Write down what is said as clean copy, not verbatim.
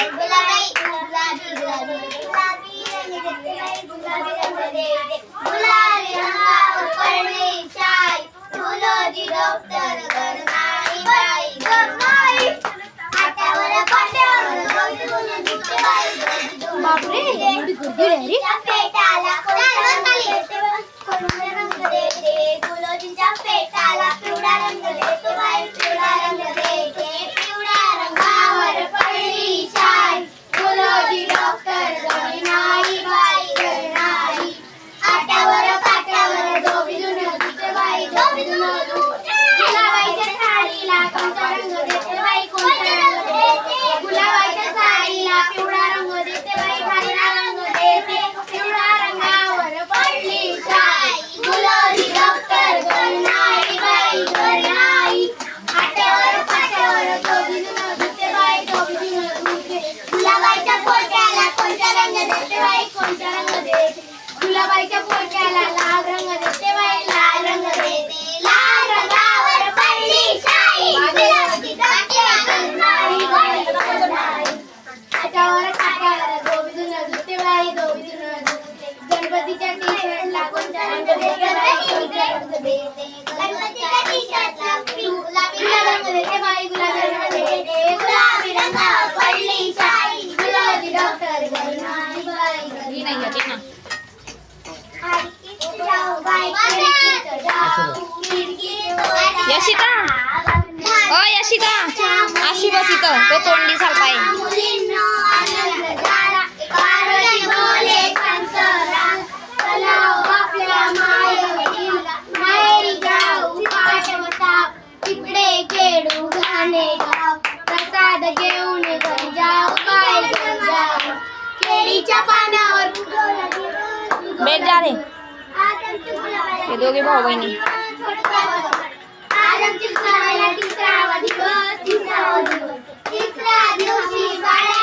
गुलाबी गुलाबी गुलाबी गुलाबी रंग देते बाई गुलाबी रंग देते गुलाबी रंगावर पडली शाई फुलोजी डॉक्टर गरनाई बाई गरनाई हातावर पाट्यावर डोलून दिसते बाई बापरे एवढी गर्दी आहे रे पेटाला कोणता रंग देते फुलोजीच्या पेटाला पिवळा रंग देते बाई पिवळा रंग देते पिवळ्या रंगावर पडली शाई फुलोजी डॉक्टर गरनाई बाई गरनाई हातावर पाट्यावर डोलून दिसते बाई डोलून गुलाबाईच्या साडीला कोणता रंग देते बाई कोणता रंग देते गुलाबाईच्या साडीला पिवळा रंग देते बाई पांढरा रंग देते पिवळ्या रंगावर पडली शाई फुलोजी डॉक्टर गरनाई बाई गरनाई हातावर पाट्यावर डोलून दिसते बाई डोलून गुलाबाईच्या पोट्याला कोणता रंग देते बाई कोणता रंग देते गुलाबाईच्या पोट्याला लाल रंग देते बाई लाल रंग देते लाल रंगावर पडली शाई गुलाबाची गरनाई बाई गरनाई हातावर पाट्यावर डोलून दिसते बाई डोलून गणपतीच्या टी-शर्टला कोणता रंग देते बाई कोणता रंग देते गणपतीच्या टी-शर्टला गुलाबी रंग देते बाई गुलाबी रंग देते गुलाबी रंगावर पडली शाई फुलोजी डॉक्टर गरनाई बाई ही नाही येते ना यशिता ओ यशिता अशी बस इथं तो तोंडी सारखा तिकडे खेळू गाणे गाव प्रसाद घेऊन घरी जाऊ बाय घरी जाऊ केळीच्या पानावर बेट जा रे आज आमची गुलाबाला हे दोघे भाऊ बहिणी आज आमची गुलाबाला तिसरा दिवस तिसऱ्या दिवशी बाळा